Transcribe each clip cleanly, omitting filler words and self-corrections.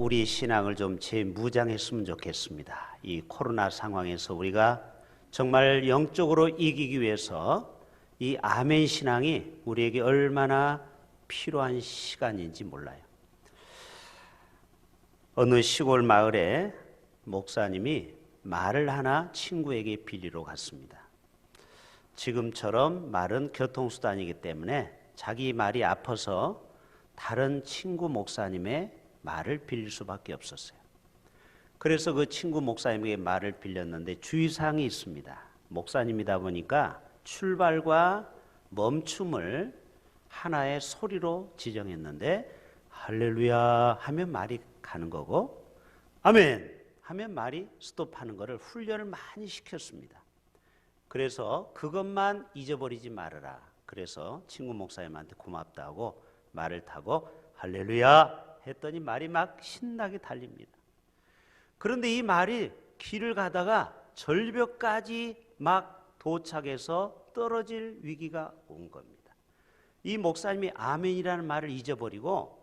우리 신앙을 좀 재무장했으면 좋겠습니다. 이 코로나 상황에서 우리가 정말 영적으로 이기기 위해서 이 아멘 신앙이 우리에게 얼마나 필요한 시간인지 몰라요. 어느 시골 마을에 목사님이 말을 하나 친구에게 빌리러 갔습니다. 지금처럼 말은 교통수단이기 때문에 자기 말이 아파서 다른 친구 목사님의 말을 빌릴 수밖에 없었어요. 그래서 그 친구 목사님에게 말을 빌렸는데 주의사항이 있습니다. 목사님이다 보니까 출발과 멈춤을 하나의 소리로 지정했는데 할렐루야 하면 말이 가는 거고 아멘 하면 말이 스톱하는 거를 훈련을 많이 시켰습니다. 그래서 그것만 잊어버리지 말아라. 그래서 친구 목사님한테 고맙다고 말을 타고 할렐루야 했더니 말이 막 신나게 달립니다. 그런데 이 말이 길을 가다가 절벽까지 막 도착해서 떨어질 위기가 온 겁니다. 이 목사님이 아멘이라는 말을 잊어버리고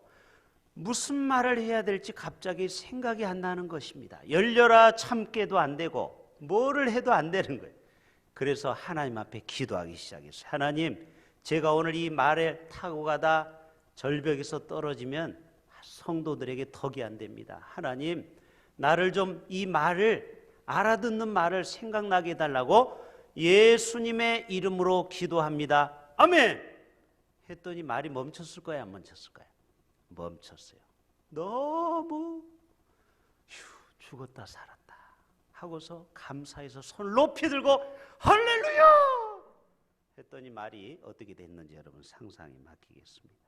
무슨 말을 해야 될지 갑자기 생각이 안 나는 것입니다. 열려라 참깨도 안 되고 뭐를 해도 안 되는 거예요. 그래서 하나님 앞에 기도하기 시작했어요. 하나님, 제가 오늘 이 말에 타고 가다 절벽에서 떨어지면 성도들에게 덕이 안 됩니다. 하나님, 나를 좀 이 말을 알아듣는 말을 생각나게 해달라고 예수님의 이름으로 기도합니다. 아멘! 했더니 말이 멈췄을 거예요? 안 멈췄을까요? 멈췄어요. 너무 죽었다 살았다 하고서 감사해서 손을 높이 들고 할렐루야! 했더니 말이 어떻게 됐는지 여러분 상상이 막히겠습니다.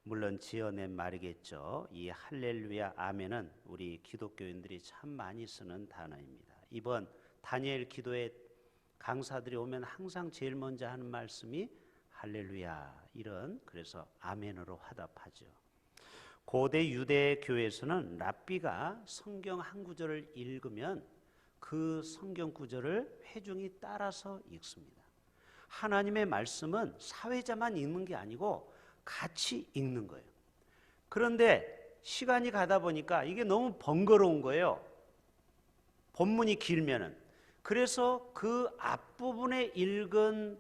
물론 지어낸 말이겠죠. 이 할렐루야 아멘은 우리 기독교인들이 참 많이 쓰는 단어입니다. 이번 다니엘 기도에 강사들이 오면 항상 제일 먼저 하는 말씀이 할렐루야 이런 그래서 아멘으로 화답하죠. 고대 유대 교회에서는 랍비가 성경 한 구절을 읽으면 그 성경 구절을 회중이 따라서 읽습니다. 하나님의 말씀은 사회자만 읽는 게 아니고 같이 읽는 거예요. 그런데 시간이 가다 보니까 이게 너무 번거로운 거예요. 본문이 길면은. 그래서 그 앞부분에 읽은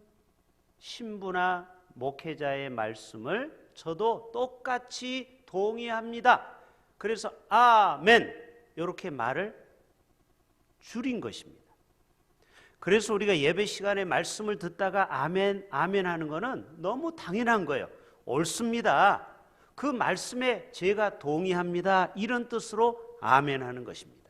신부나 목회자의 말씀을 저도 똑같이 동의합니다. 그래서 아멘 이렇게 말을 줄인 것입니다. 그래서 우리가 예배 시간에 말씀을 듣다가 아멘 아멘 하는 거는 너무 당연한 거예요. 옳습니다. 그 말씀에 제가 동의합니다. 이런 뜻으로 아멘 하는 것입니다.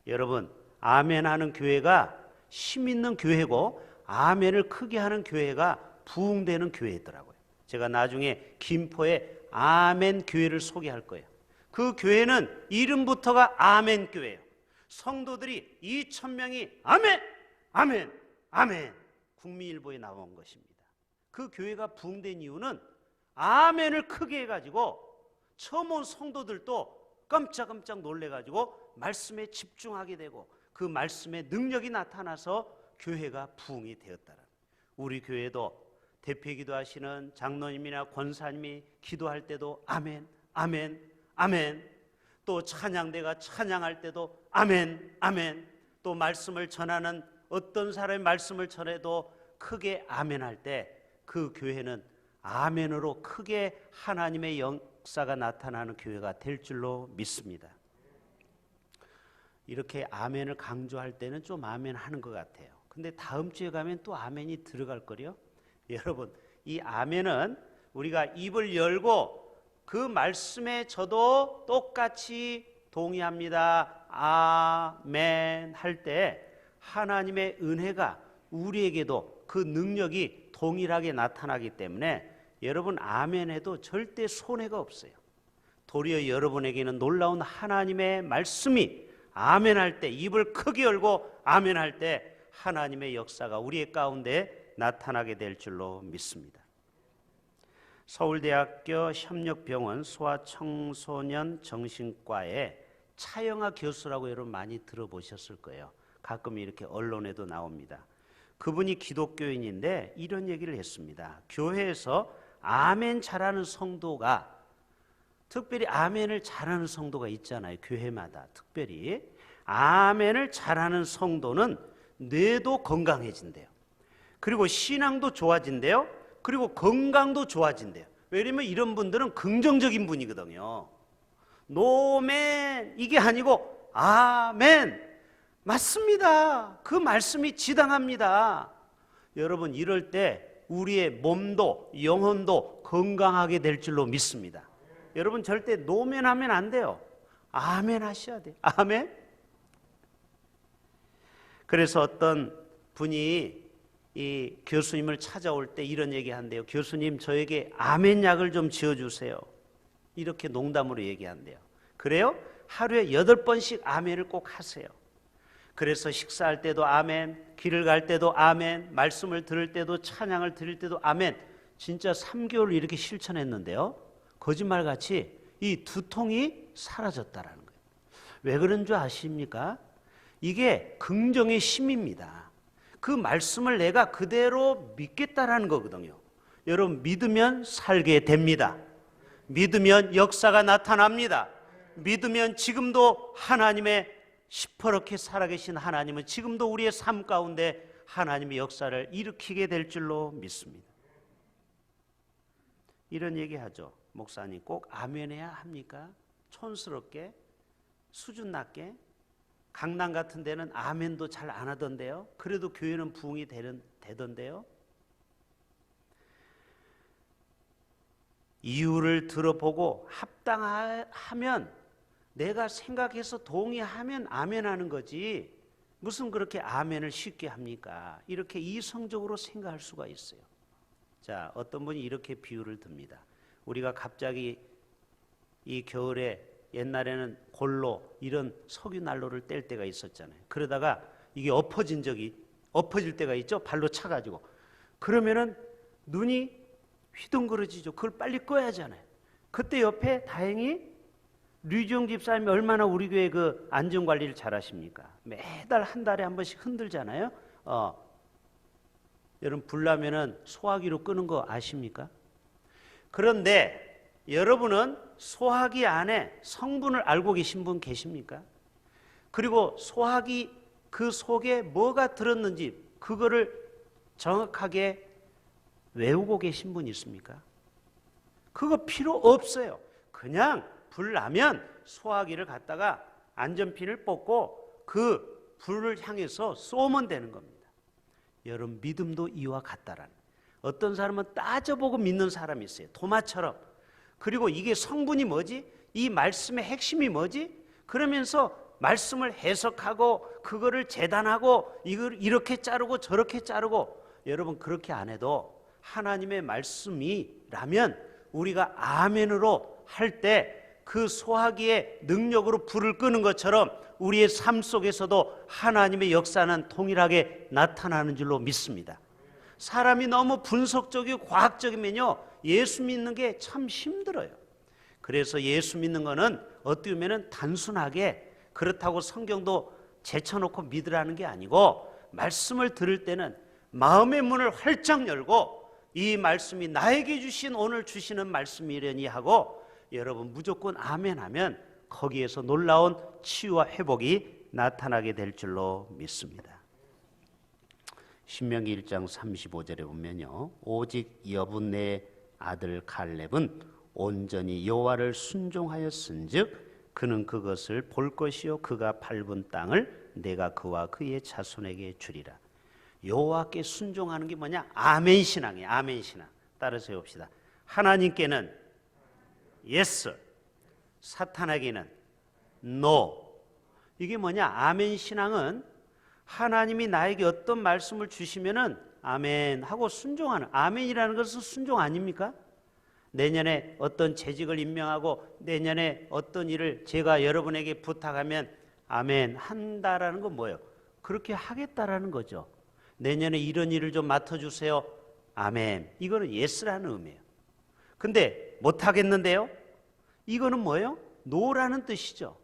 여러분, 아멘 하는 교회가 힘 있는 교회고 아멘을 크게 하는 교회가 부흥되는 교회더라고요. 제가 나중에 김포에 아멘 교회를 소개할 거예요. 그 교회는 이름부터가 아멘 교회예요. 성도들이 2,000명이 아멘, 아멘, 아멘 국민일보에 나온 것입니다. 그 교회가 부흥된 이유는 아멘을 크게 해가지고 처음 온 성도들도 깜짝깜짝 놀래가지고 말씀에 집중하게 되고 그 말씀의 능력이 나타나서 교회가 부흥이 되었다는. 우리 교회도 대표기도 하시는 장로님이나 권사님이 기도할 때도 아멘, 아멘, 아멘. 또 찬양대가 찬양할 때도 아멘, 아멘. 또 말씀을 전하는 어떤 사람의 말씀을 전해도 크게 아멘 할 때 그 교회는 아멘으로 크게 하나님의 역사가 나타나는 교회가 될 줄로 믿습니다. 이렇게 아멘을 강조할 때는 좀 아멘 하는 것 같아요. 근데 다음 주에 가면 또 아멘이 들어갈 거요. 여러분, 이 아멘은 우리가 입을 열고 그 말씀에 저도 똑같이 동의합니다. 아멘 할 때 하나님의 은혜가 우리에게도 그 능력이 동일하게 나타나기 때문에 여러분 아멘 해도 절대 손해가 없어요. 도리어 여러분에게는 놀라운 하나님의 말씀이 아멘 할 때 입을 크게 열고 아멘 할 때 하나님의 역사가 우리의 가운데 나타나게 될 줄로 믿습니다. 서울대학교 협력병원 소아청소년 정신과의 차영아 교수라고 여러분 많이 들어보셨을 거예요. 가끔 이렇게 언론에도 나옵니다. 그분이 기독교인인데 이런 얘기를 했습니다. 교회에서 아멘 잘하는 성도가 특별히 아멘을 잘하는 성도가 있잖아요. 교회마다 특별히 아멘을 잘하는 성도는 뇌도 건강해진대요. 그리고 신앙도 좋아진대요. 그리고 건강도 좋아진대요. 왜냐면 이런 분들은 긍정적인 분이거든요. 노멘 이게 아니고 아멘 맞습니다. 그 말씀이 지당합니다. 여러분 이럴 때 우리의 몸도 영혼도 건강하게 될 줄로 믿습니다. 여러분 절대 노멘 하면 안 돼요. 아멘 하셔야 돼요. 아멘. 그래서 어떤 분이 이 교수님을 찾아올 때 이런 얘기 한대요. 교수님 저에게 아멘 약을 좀 지어주세요. 이렇게 농담으로 얘기한대요. 그래요? 하루에 8번씩 아멘을 꼭 하세요. 그래서 식사할 때도 아멘, 길을 갈 때도 아멘, 말씀을 들을 때도 찬양을 드릴 때도 아멘. 진짜 3개월 이렇게 실천했는데요. 거짓말같이 이 두통이 사라졌다라는 거예요. 왜 그런 줄 아십니까? 이게 긍정의 힘입니다. 그 말씀을 내가 그대로 믿겠다라는 거거든요. 여러분 믿으면 살게 됩니다. 믿으면 역사가 나타납니다. 믿으면 지금도 하나님의 시퍼렇게 살아계신 하나님은 지금도 우리의 삶 가운데 하나님의 역사를 일으키게 될 줄로 믿습니다. 이런 얘기하죠. 목사님 꼭 아멘해야 합니까? 촌스럽게 수준 낮게 강남 같은 데는 아멘도 잘 안 하던데요. 그래도 교회는 부흥이 되던데요. 이유를 들어보고 합당하면 내가 생각해서 동의하면 아멘하는 거지 무슨 그렇게 아멘을 쉽게 합니까? 이렇게 이성적으로 생각할 수가 있어요. 자, 어떤 분이 이렇게 비유를 듭니다. 우리가 갑자기 이 겨울에 옛날에는 골로 이런 석유 난로를 뗄 때가 있었잖아요. 그러다가 이게 엎어질 때가 있죠. 발로 차가지고. 그러면은 눈이 휘둥그러지죠. 그걸 빨리 꺼야 하잖아요. 그때 옆에 다행히 류지용 집사님이 얼마나 우리 교회 그 안전관리를 잘 하십니까? 매달 한 달에 한 번씩 흔들잖아요. 여러분 불 나면은 소화기로 끄는 거 아십니까? 그런데 여러분은 소화기 안에 성분을 알고 계신 분 계십니까? 그리고 소화기 그 속에 뭐가 들었는지 그거를 정확하게 외우고 계신 분 있습니까? 그거 필요 없어요. 그냥 불 나면 소화기를 갖다가 안전핀을 뽑고 그 불을 향해서 쏘면 되는 겁니다. 여러분 믿음도 이와 같다라는. 어떤 사람은 따져보고 믿는 사람이 있어요. 도마처럼. 그리고 이게 성분이 뭐지? 이 말씀의 핵심이 뭐지? 그러면서 말씀을 해석하고 그거를 재단하고 이걸 이렇게 자르고 저렇게 자르고 여러분 그렇게 안 해도 하나님의 말씀이라면 우리가 아멘으로 할 때 그 소화기의 능력으로 불을 끄는 것처럼 우리의 삶 속에서도 하나님의 역사는 동일하게 나타나는 줄로 믿습니다. 사람이 너무 분석적이고 과학적이면요 예수 믿는 게 참 힘들어요. 그래서 예수 믿는 거는 어떻게 보면 단순하게 그렇다고 성경도 제쳐놓고 믿으라는 게 아니고 말씀을 들을 때는 마음의 문을 활짝 열고 이 말씀이 나에게 주신 오늘 주시는 말씀이려니 하고 여러분 무조건 아멘 하면 거기에서 놀라운 치유와 회복이 나타나게 될 줄로 믿습니다. 신명기 1장 35절에 보면요 오직 여분의 아들 갈렙은 온전히 여호와를 순종하였은즉 그는 그것을 볼 것이요 그가 밟은 땅을 내가 그와 그의 자손에게 주리라. 여호와께 순종하는 게 뭐냐? 아멘 신앙이에요. 아멘 신앙. 따라서 해봅시다. 하나님께는 yes, 사탄에게는 no. 이게 뭐냐? 아멘 신앙은 하나님이 나에게 어떤 말씀을 주시면은 아멘 하고 순종하는. 아멘이라는 것은 순종 아닙니까? 내년에 어떤 재직을 임명하고 내년에 어떤 일을 제가 여러분에게 부탁하면 아멘 한다라는 건 뭐예요? 그렇게 하겠다라는 거죠. 내년에 이런 일을 좀 맡아주세요. 아멘. 이거는 예스라는 의미예요. 근데 못하겠는데요? 이거는 뭐예요? 노라는 뜻이죠.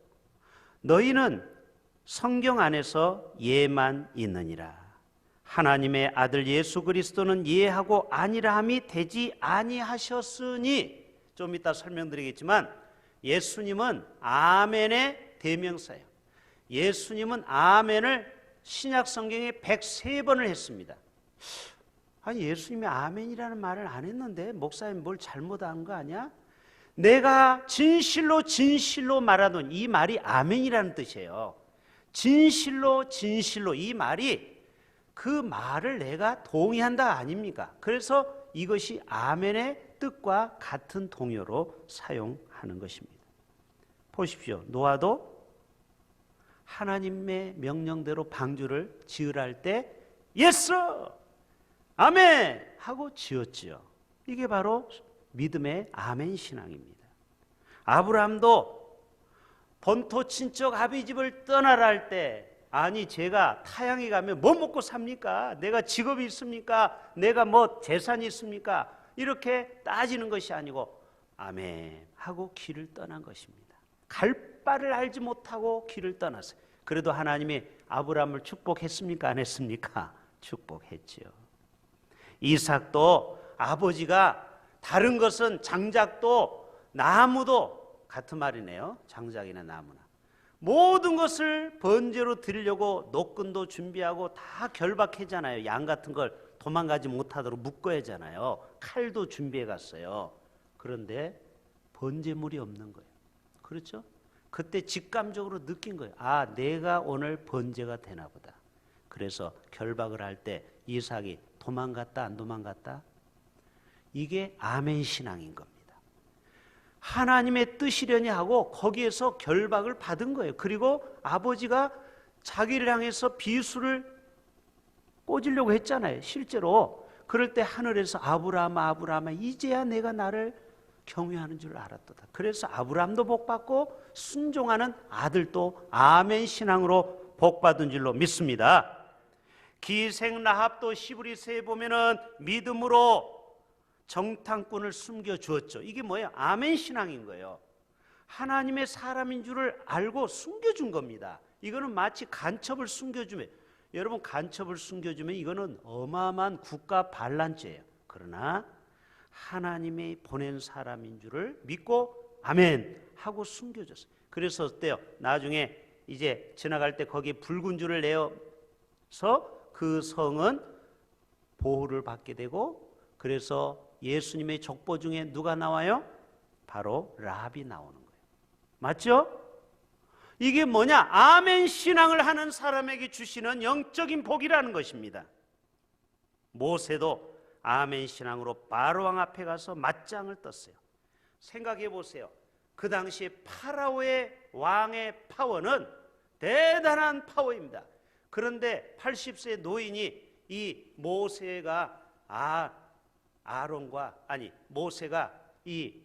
너희는 성경 안에서 예만 있느니라. 하나님의 아들 예수 그리스도는 예하고 아니라함이 되지 아니하셨으니 좀 이따 설명드리겠지만 예수님은 아멘의 대명사예요. 예수님은 아멘을 신약 성경에 103번을 했습니다. 아니 예수님이 아멘이라는 말을 안 했는데 목사님 뭘 잘못한 거 아니야? 내가 진실로 진실로 말하노니, 이 말이 아멘이라는 뜻이에요. 진실로 진실로, 이 말이 그 말을 내가 동의한다 아닙니까? 그래서 이것이 아멘의 뜻과 같은 동요로 사용하는 것입니다. 보십시오. 노아도 하나님의 명령대로 방주를 지으라 할 때 예스! 아멘! 하고 지었지요. 이게 바로 믿음의 아멘 신앙입니다. 아브라함도 본토 친척 아비집을 떠나라 할 때, 아니 제가 타향에 가면 뭐 먹고 삽니까? 내가 직업이 있습니까? 내가 뭐 재산이 있습니까? 이렇게 따지는 것이 아니고 아멘 하고 길을 떠난 것입니다. 갈 바를 알지 못하고 길을 떠났어요. 그래도 하나님이 아브라함을 축복했습니까? 안 했습니까? 축복했지요. 이삭도 아버지가 다른 것은 장작도 나무도 같은 말이네요. 장작이나 나무나 모든 것을 번제로 드리려고 노끈도 준비하고 다 결박했잖아요. 양 같은 걸 도망가지 못하도록 묶어야 하잖아요. 칼도 준비해 갔어요. 그런데 번제물이 없는 거예요. 그렇죠? 그때 직감적으로 느낀 거예요. 아, 내가 오늘 번제가 되나 보다. 그래서 결박을 할 때 이삭이 도망갔다 안 도망갔다? 이게 아멘 신앙인 겁니다. 하나님의 뜻이려니 하고 거기에서 결박을 받은 거예요. 그리고 아버지가 자기를 향해서 비수를 꽂으려고 했잖아요. 실제로 그럴 때 하늘에서 아브라함아 아브라함아 이제야 내가 나를 경외하는 줄 알았도다. 그래서 아브라함도 복받고 순종하는 아들도 아멘 신앙으로 복받은 줄로 믿습니다. 기생 라합도 시브리스에 보면은 믿음으로 정탐꾼을 숨겨주었죠. 이게 뭐예요? 아멘 신앙인 거예요. 하나님의 사람인 줄을 알고 숨겨준 겁니다. 이거는 마치 간첩을 숨겨주면, 여러분 간첩을 숨겨주면 이거는 어마어마한 국가 반란죄예요. 그러나 하나님이 보낸 사람인 줄을 믿고 아멘 하고 숨겨줬어요. 그래서 어때요? 나중에 이제 지나갈 때 거기에 붉은 줄을 내어서 그 성은 보호를 받게 되고, 그래서 예수님의 족보 중에 누가 나와요? 바로 라합이 나오는 거예요. 맞죠? 이게 뭐냐? 아멘 신앙을 하는 사람에게 주시는 영적인 복이라는 것입니다. 모세도 아멘 신앙으로 바로왕 앞에 가서 맞짱을 떴어요. 생각해 보세요. 그 당시에 파라오의 왕의 파워는 대단한 파워입니다. 그런데 80세 노인이 이 모세가 모세가 이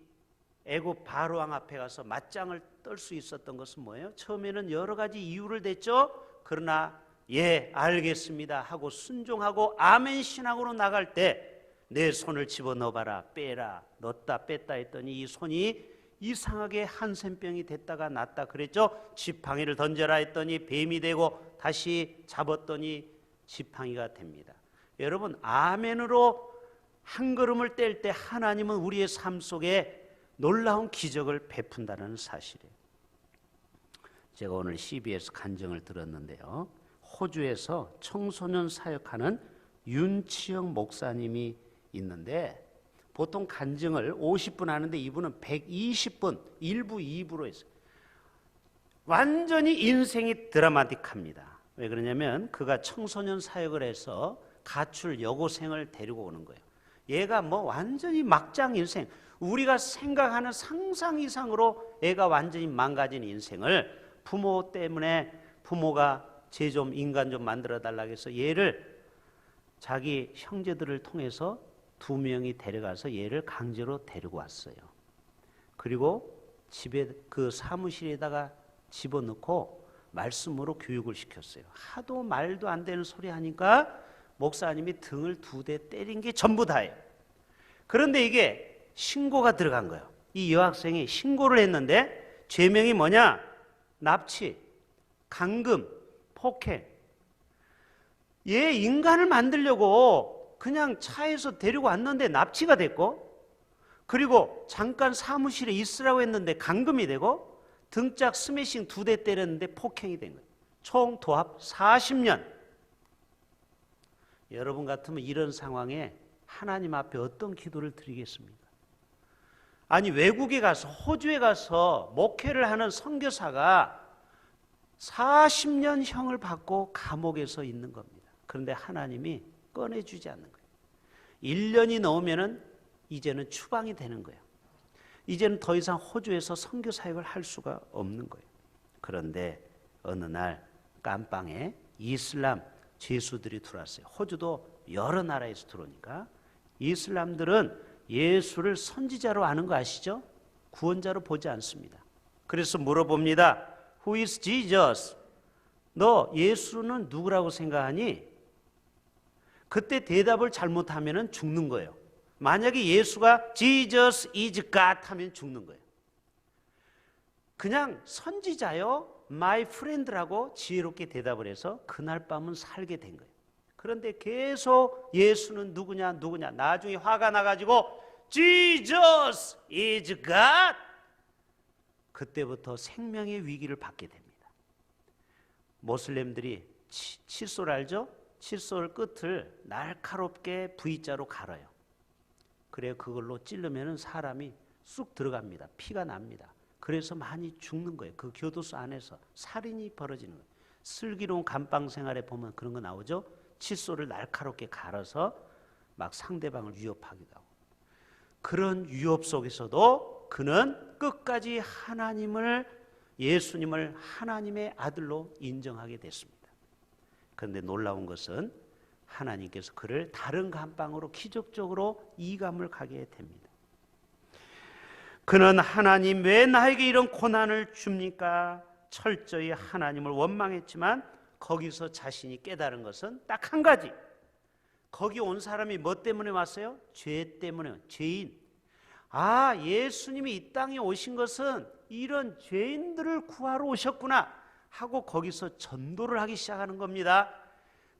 애굽 바로왕 앞에 가서 맞짱을 떨 수 있었던 것은 뭐예요? 처음에는 여러 가지 이유를 댔죠. 그러나 예 알겠습니다 하고 순종하고 아멘 신앙으로 나갈 때 내 손을 집어넣어봐라, 빼라, 넣었다 뺐다 했더니 이 손이 이상하게 한센병이 됐다가 났다 그랬죠. 지팡이를 던져라 했더니 뱀이 되고 다시 잡았더니 지팡이가 됩니다. 여러분 아멘으로 한 걸음을 뗄 때 하나님은 우리의 삶 속에 놀라운 기적을 베푼다는 사실이에요. 제가 오늘 CBS 간증을 들었는데요. 호주에서 청소년 사역하는 윤치영 목사님이 있는데 보통 간증을 50분 하는데 이분은 120분 1부 2부로 했어요. 완전히 인생이 드라마틱합니다. 왜 그러냐면 그가 청소년 사역을 해서 가출 여고생을 데리고 오는 거예요. 얘가 뭐 완전히 막장 인생, 우리가 생각하는 상상 이상으로 애가 완전히 망가진 인생을 부모 때문에 부모가 쟤 좀 인간 좀 만들어 달라고 해서 얘를 자기 형제들을 통해서 2명이 데려가서 얘를 강제로 데리고 왔어요. 그리고 집에 그 사무실에다가 집어넣고 말씀으로 교육을 시켰어요. 하도 말도 안 되는 소리 하니까 목사님이 등을 2대 때린 게 전부 다예요. 그런데 이게 신고가 들어간 거예요. 이 여학생이 신고를 했는데 죄명이 뭐냐? 납치, 감금, 폭행. 얘 인간을 만들려고 그냥 차에서 데리고 왔는데 납치가 됐고, 그리고 잠깐 사무실에 있으라고 했는데 감금이 되고 등짝 스매싱 2대 때렸는데 폭행이 된 거예요. 총 도합 40년. 여러분 같으면 이런 상황에 하나님 앞에 어떤 기도를 드리겠습니까? 아니, 외국에 가서, 호주에 가서 목회를 하는 선교사가 40년 형을 받고 감옥에서 있는 겁니다. 그런데 하나님이 꺼내주지 않는 거예요. 1년이 넘으면은 이제는 추방이 되는 거예요. 이제는 더 이상 호주에서 선교 사역을 할 수가 없는 거예요. 그런데 어느 날 깜빵에 이슬람 죄수들이 들어왔어요. 호주도 여러 나라에서 들어오니까 이슬람들은 예수를 선지자로 아는 거 아시죠? 구원자로 보지 않습니다. 그래서 물어봅니다. Who is Jesus? 너 예수는 누구라고 생각하니? 그때 대답을 잘못하면 죽는 거예요. 만약에 예수가 Jesus is God 하면 죽는 거예요. 그냥 선지자요, my friend라고 지혜롭게 대답을 해서 그날 밤은 살게 된 거예요. 그런데 계속 예수는 누구냐 나중에 화가 나가지고 Jesus is God. 그때부터 생명의 위기를 받게 됩니다. 모슬렘들이 칫솔 알죠? 칫솔 끝을 날카롭게 V자로 갈아요. 그래야 그걸로 찌르면 사람이 쑥 들어갑니다. 피가 납니다. 그래서 많이 죽는 거예요. 그 교도소 안에서 살인이 벌어지는 거예요. 슬기로운 감방 생활에 보면 그런 거 나오죠? 칫솔을 날카롭게 갈아서 막 상대방을 위협하기도 하고. 그런 위협 속에서도 그는 끝까지 예수님을 하나님의 아들로 인정하게 됐습니다. 그런데 놀라운 것은 하나님께서 그를 다른 감방으로 기적적으로 이감을 가게 됩니다. 그는 하나님 왜 나에게 이런 고난을 줍니까? 철저히 하나님을 원망했지만 거기서 자신이 깨달은 것은 딱 한 가지. 거기 온 사람이 뭐 때문에 왔어요? 죄 때문에. 죄인. 아, 예수님이 이 땅에 오신 것은 이런 죄인들을 구하러 오셨구나 하고 거기서 전도를 하기 시작하는 겁니다.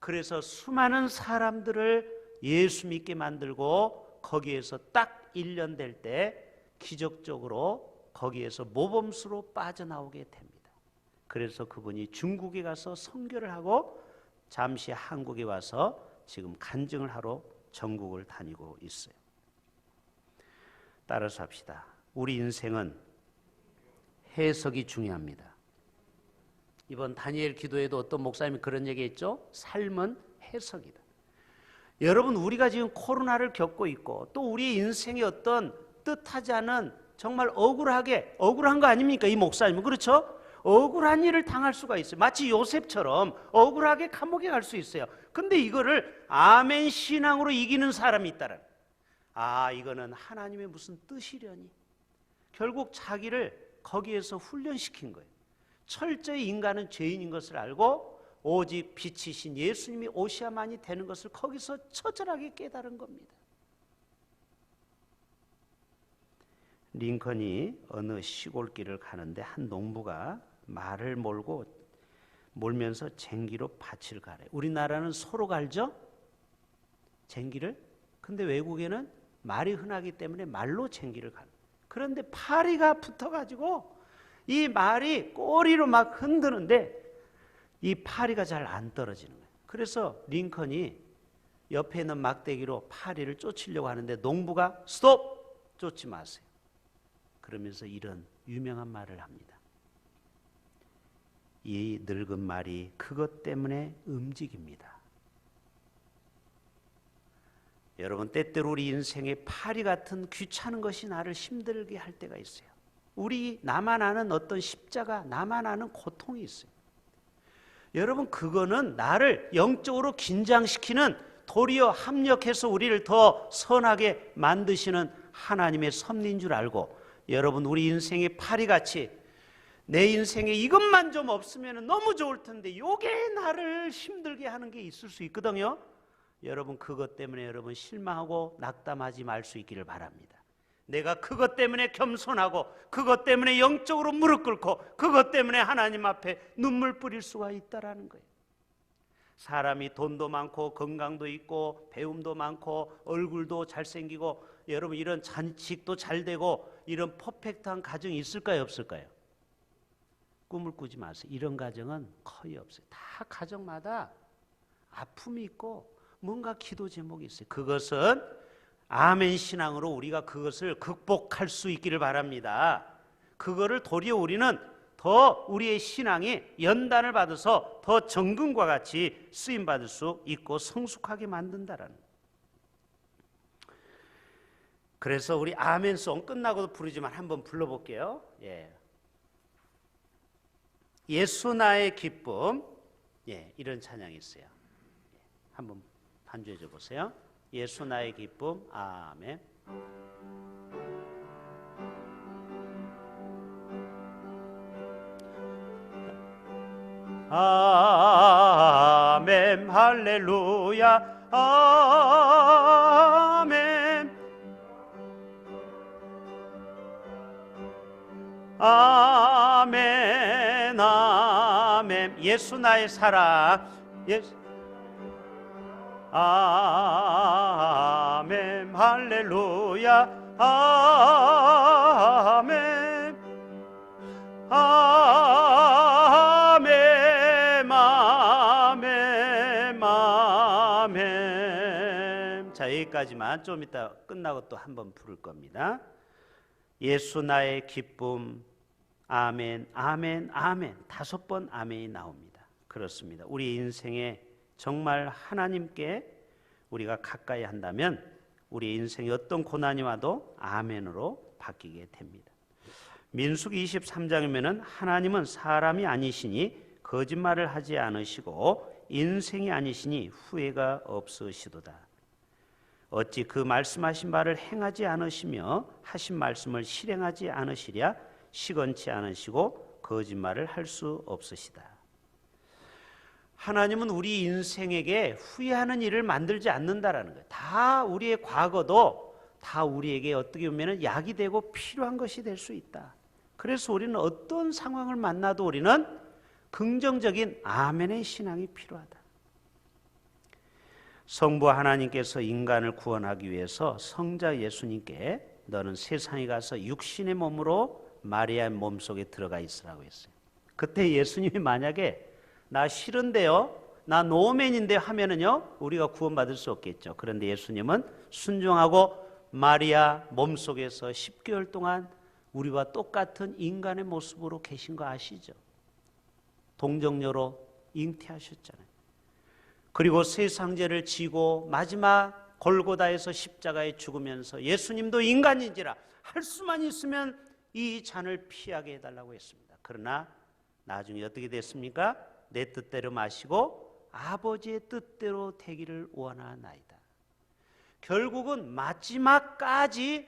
그래서 수많은 사람들을 예수 믿게 만들고 거기에서 딱 1년 될 때 기적적으로 거기에서 모범수로 빠져나오게 됩니다. 그래서 그분이 중국에 가서 선교를 하고 잠시 한국에 와서 지금 간증을 하러 전국을 다니고 있어요. 따라서 합시다. 우리 인생은 해석이 중요합니다. 이번 다니엘 기도에도 어떤 목사님이 그런 얘기했죠? 삶은 해석이다. 여러분, 우리가 지금 코로나를 겪고 있고 또 우리 인생의 어떤 뜻하지 않은 정말 억울한 거 아닙니까? 이 목사님은. 그렇죠? 억울한 일을 당할 수가 있어요. 마치 요셉처럼 억울하게 감옥에 갈 수 있어요. 근데 이거를 아멘 신앙으로 이기는 사람이 있다는, 이거는 하나님의 무슨 뜻이려니? 결국 자기를 거기에서 훈련시킨 거예요. 철저히 인간은 죄인인 것을 알고 오직 빛이신 예수님이 오셔야만이 되는 것을 거기서 처절하게 깨달은 겁니다. 링컨이 어느 시골길을 가는데 한 농부가 말을 몰면서 쟁기로 밭을 갈아요. 우리나라는 소로 갈죠? 쟁기를. 근데 외국에는 말이 흔하기 때문에 말로 쟁기를 가요. 그런데 파리가 붙어가지고 이 말이 꼬리로 막 흔드는데 이 파리가 잘 안 떨어지는 거예요. 그래서 링컨이 옆에 있는 막대기로 파리를 쫓으려고 하는데 농부가 스톱! 쫓지 마세요. 그러면서 이런 유명한 말을 합니다. 이 늙은 말이 그것 때문에 움직입니다. 여러분, 때때로 우리 인생에 파리 같은 귀찮은 것이 나를 힘들게 할 때가 있어요. 나만 아는 어떤 십자가, 나만 아는 고통이 있어요. 여러분, 그거는 나를 영적으로 긴장시키는, 도리어 합력해서 우리를 더 선하게 만드시는 하나님의 섭리인 줄 알고, 여러분, 우리 인생의 파리같이 내 인생에 이것만 좀 없으면 너무 좋을 텐데 이게 나를 힘들게 하는 게 있을 수 있거든요. 여러분, 그것 때문에 여러분 실망하고 낙담하지 말 수 있기를 바랍니다. 내가 그것 때문에 겸손하고 그것 때문에 영적으로 무릎 꿇고 그것 때문에 하나님 앞에 눈물 뿌릴 수가 있다라는 거예요. 사람이 돈도 많고 건강도 있고 배움도 많고 얼굴도 잘생기고 여러분 이런 잔치도 잘 되고 이런 퍼펙트한 가정이 있을까요, 없을까요? 꿈을 꾸지 마세요. 이런 가정은 거의 없어요. 다 가정마다 아픔이 있고 뭔가 기도 제목이 있어요. 그것은 아멘 신앙으로 우리가 그것을 극복할 수 있기를 바랍니다. 그거를 도리어 우리는 더 우리의 신앙이 연단을 받아서 더 정금과 같이 쓰임 받을 수 있고 성숙하게 만든다라는. 그래서 우리 아멘송 끝나고도 부르지만 한번 불러볼게요. 예수 나의 기쁨. 이런 찬양이 있어요. 한번 반주해 줘 보세요. 예수 나의 기쁨. 아멘. 아멘 할렐루야 아멘 아멘 아멘. 예수 나의 사랑. 예수 아멘 할렐루야 아멘 아멘 아멘 아멘. 자, 여기까지만. 좀 이따 끝나고 또 한번 부를 겁니다. 예수 나의 기쁨. 아멘 아멘 아멘. 5번 아멘이 나옵니다. 그렇습니다. 우리 인생에 정말 하나님께 우리가 가까이 한다면 우리 인생에 어떤 고난이 와도 아멘으로 바뀌게 됩니다. 민수기 23장이면은 하나님은 사람이 아니시니 거짓말을 하지 않으시고 인생이 아니시니 후회가 없으시도다. 어찌 그 말씀하신 바를 행하지 않으시며 하신 말씀을 실행하지 않으시랴. 시건치 않으시고 거짓말을 할 수 없으시다. 하나님은 우리 인생에게 후회하는 일을 만들지 않는다라는 거예요. 다 우리의 과거도 다 우리에게 어떻게 보면 약이 되고 필요한 것이 될 수 있다. 그래서 우리는 어떤 상황을 만나도 우리는 긍정적인 아멘의 신앙이 필요하다. 성부 하나님께서 인간을 구원하기 위해서 성자 예수님께 너는 세상에 가서 육신의 몸으로 마리아의 몸속에 들어가 있으라고 했어요. 그때 예수님이 만약에 나 싫은데요, 나 노맨인데 하면은요 우리가 구원받을 수 없겠죠. 그런데 예수님은 순종하고 마리아 몸속에서 10개월 동안 우리와 똑같은 인간의 모습으로 계신 거 아시죠? 동정녀로 잉태하셨잖아요. 그리고 세상 죄를 지고 마지막 골고다에서 십자가에 죽으면서 예수님도 인간인지라 할 수만 있으면 이 잔을 피하게 해달라고 했습니다. 그러나 나중에 어떻게 됐습니까? 내 뜻대로 마시고 아버지의 뜻대로 되기를 원하나이다. 결국은 마지막까지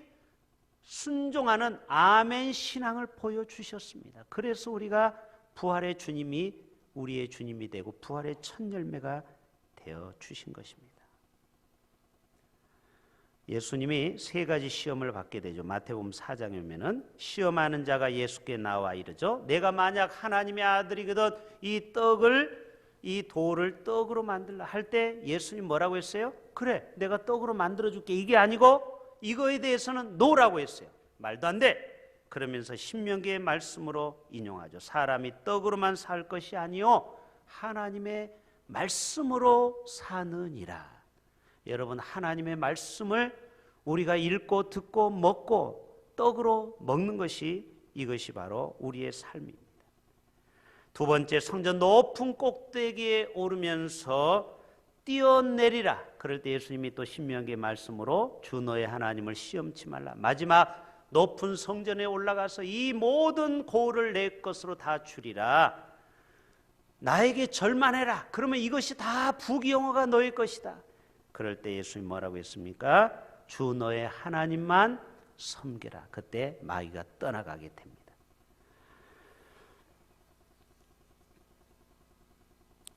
순종하는 아멘 신앙을 보여주셨습니다. 그래서 우리가 부활의 주님이 우리의 주님이 되고 부활의 첫 열매가 되어 주신 것입니다. 예수님이 3가지 시험을 받게 되죠. 마태복음 4장에 보면은 시험하는 자가 예수께 나와 이르죠. 내가 만약 하나님의 아들이거든 이 돌을 떡으로 만들라 할 때 예수님 뭐라고 했어요? 그래, 내가 떡으로 만들어 줄게. 이게 아니고 이거에 대해서는 노라고 했어요. 말도 안 돼. 그러면서 신명기의 말씀으로 인용하죠. 사람이 떡으로만 살 것이 아니요 하나님의 말씀으로 사느니라. 여러분, 하나님의 말씀을 우리가 읽고 듣고 먹고 떡으로 먹는 것이 이것이 바로 우리의 삶입니다. 2번째, 성전 높은 꼭대기에 오르면서 뛰어내리라. 그럴 때 예수님이 또 신명기의 말씀으로 주 너의 하나님을 시험치 말라. 마지막 높은 성전에 올라가서 이 모든 고을을 내 것으로 다 주리라. 나에게 절만해라. 그러면 이것이 다 부귀영화가 너의 것이다. 그럴 때 예수님 뭐라고 했습니까? 주 너의 하나님만 섬기라. 그때 마귀가 떠나가게 됩니다.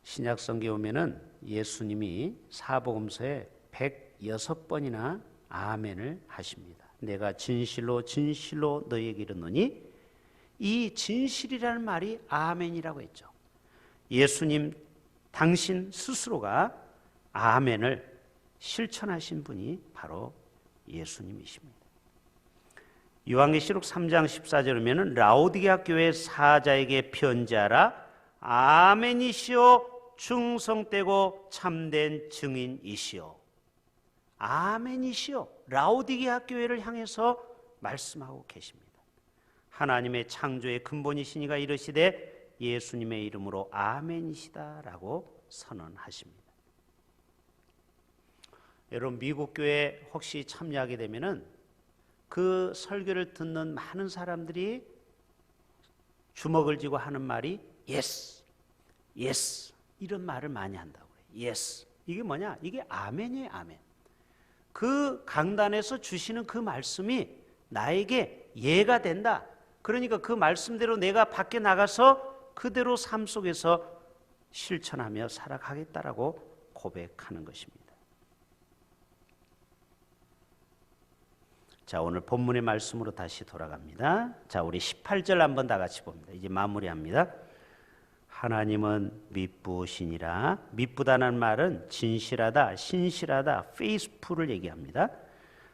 신약성경에 보면은 예수님이 사복음서에 106번이나 아멘을 하십니다. 내가 진실로 진실로 너희에게 이르노니, 이 진실이라는 말이 아멘이라고 했죠. 예수님 당신 스스로가 아멘을 실천하신 분이 바로 예수님이십니다. 요한계시록 3장 14절에 보면 라오디게아 교회 사자에게 편지하라. 아멘이시오 충성되고 참된 증인이시오. 아멘이시오. 라오디게아 교회를 향해서 말씀하고 계십니다. 하나님의 창조의 근본이시니가 이르시되 예수님의 이름으로 아멘이시다라고 선언하십니다. 여러분 미국 교회 혹시 참여하게 되면은 그 설교를 듣는 많은 사람들이 주먹을 쥐고 하는 말이 yes, yes 이런 말을 많이 한다고 그래요. yes. 이게 뭐냐? 이게 아멘이에요, 아멘. 그 강단에서 주시는 그 말씀이 나에게 예가 된다. 그러니까 그 말씀대로 내가 밖에 나가서 그대로 삶 속에서 실천하며 살아가겠다라고 고백하는 것입니다. 자, 오늘 본문의 말씀으로 다시 돌아갑니다. 자, 우리 18절 한번 다 같이 봅니다. 이제 마무리합니다. 하나님은 미쁘시니라. 미쁘다는 말은 진실하다, 신실하다, 페이스풀을 얘기합니다.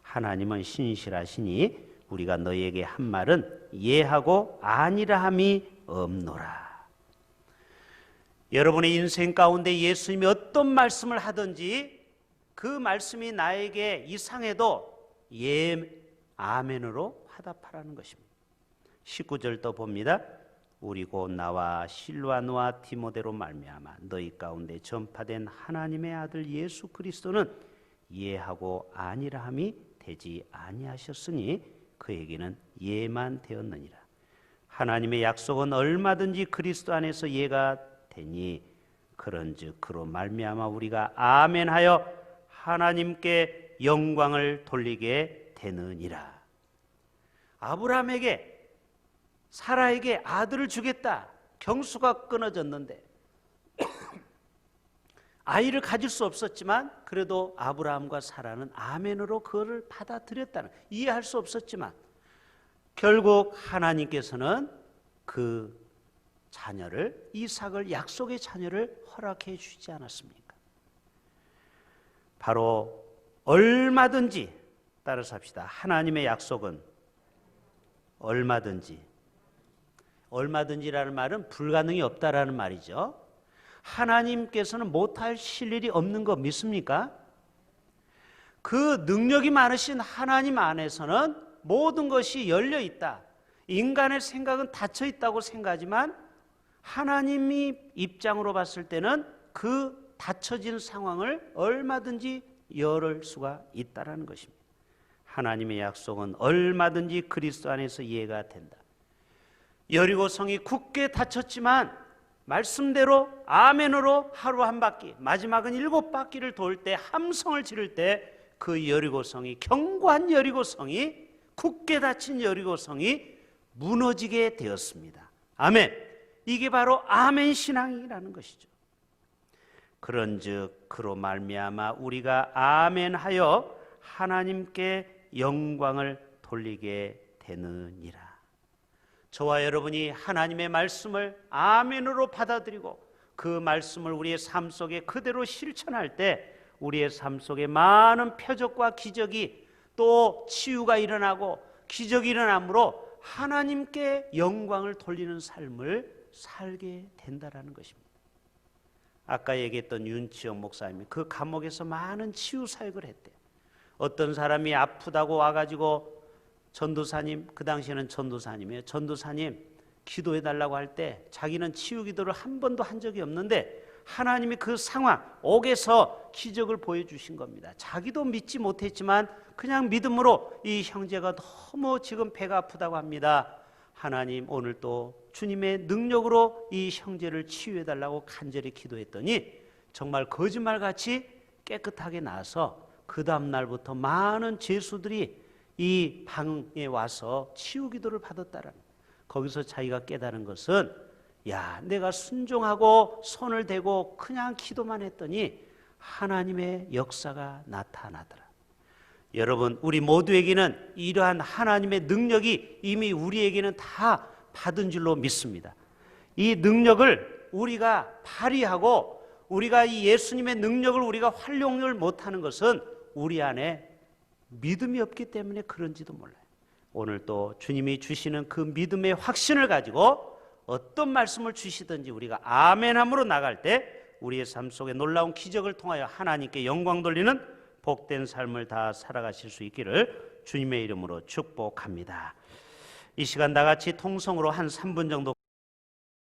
하나님은 신실하시니 우리가 너희에게 한 말은 예하고 아니라함이 없노라. 여러분의 인생 가운데 예수님이 어떤 말씀을 하든지 그 말씀이 나에게 이상해도 예, 아멘으로 화답하라는 것입니다. 19절 또 봅니다. 우리 곧 나와 실와노와 디모데로 말미암아 너희 가운데 전파된 하나님의 아들 예수 그리스도는 예하고 아니라함이 되지 아니하셨으니 그에게는 예만 되었느니라. 하나님의 약속은 얼마든지 그리스도 안에서 예가 되니 그런즉 그로 말미암아 우리가 아멘하여 하나님께 영광을 돌리게 되느니라. 아브라함에게 사라에게 아들을 주겠다. 경수가 끊어졌는데 아이를 가질 수 없었지만 그래도 아브라함과 사라는 아멘으로 그거를 받아들였다는, 이해할 수 없었지만 결국 하나님께서는 그 자녀를, 이삭을, 약속의 자녀를 허락해 주지 않았습니까? 바로 얼마든지, 따라서 합시다. 하나님의 약속은 얼마든지라는 말은 불가능이 없다라는 말이죠. 하나님께서는 못하실 일이 없는 거 믿습니까? 그 능력이 많으신 하나님 안에서는 모든 것이 열려 있다. 인간의 생각은 닫혀 있다고 생각하지만 하나님이 입장으로 봤을 때는 그 닫혀진 상황을 얼마든지 열을 수가 있다라는 것입니다. 하나님의 약속은 얼마든지 그리스도 안에서 이해가 된다. 여리고성이 굳게 닫혔지만 말씀대로 아멘으로 하루 한 바퀴, 마지막은 7바퀴를 돌 때, 함성을 지를 때 그 여리고성이, 견고한 여리고성이, 굳게 닫힌 여리고성이 무너지게 되었습니다. 아멘. 이게 바로 아멘 신앙이라는 것이죠. 그런즉 그로 말미암아 우리가 아멘하여 하나님께 영광을 돌리게 되느니라. 저와 여러분이 하나님의 말씀을 아멘으로 받아들이고 그 말씀을 우리의 삶 속에 그대로 실천할 때 우리의 삶 속에 많은 표적과 기적이, 또 치유가 일어나고 기적이 일어나므로 하나님께 영광을 돌리는 삶을 살게 된다라는 것입니다. 아까 얘기했던 윤치영 목사님이 그 감옥에서 많은 치유 사역을 했대요. 어떤 사람이 아프다고 와가지고 전도사님, 그 당시에는 전도사님이에요. 전도사님 기도해달라고 할 때 자기는 치유 기도를 한 번도 한 적이 없는데 하나님이 그 상황, 옥에서 기적을 보여주신 겁니다. 자기도 믿지 못했지만 그냥 믿음으로 이 형제가 너무 지금 배가 아프다고 합니다. 하나님 오늘 또 주님의 능력으로 이 형제를 치유해달라고 간절히 기도했더니 정말 거짓말같이 깨끗하게 나서 그 다음 날부터 많은 죄수들이 이 방에 와서 치유 기도를 받았다라는, 거기서 자기가 깨달은 것은, 야, 내가 순종하고 손을 대고 그냥 기도만 했더니 하나님의 역사가 나타나더라. 여러분, 우리 모두에게는 이러한 하나님의 능력이 이미 우리에게는 다 받은 줄로 믿습니다. 이 능력을 우리가 발휘하고 우리가 이 예수님의 능력을 우리가 활용을 못하는 것은 우리 안에 믿음이 없기 때문에 그런지도 몰라요. 오늘 또 주님이 주시는 그 믿음의 확신을 가지고 어떤 말씀을 주시든지 우리가 아멘함으로 나갈 때 우리의 삶 속에 놀라운 기적을 통하여 하나님께 영광 돌리는 복된 삶을 다 살아가실 수 있기를 주님의 이름으로 축복합니다. 이 시간 다 같이 통성으로 한 3분 정도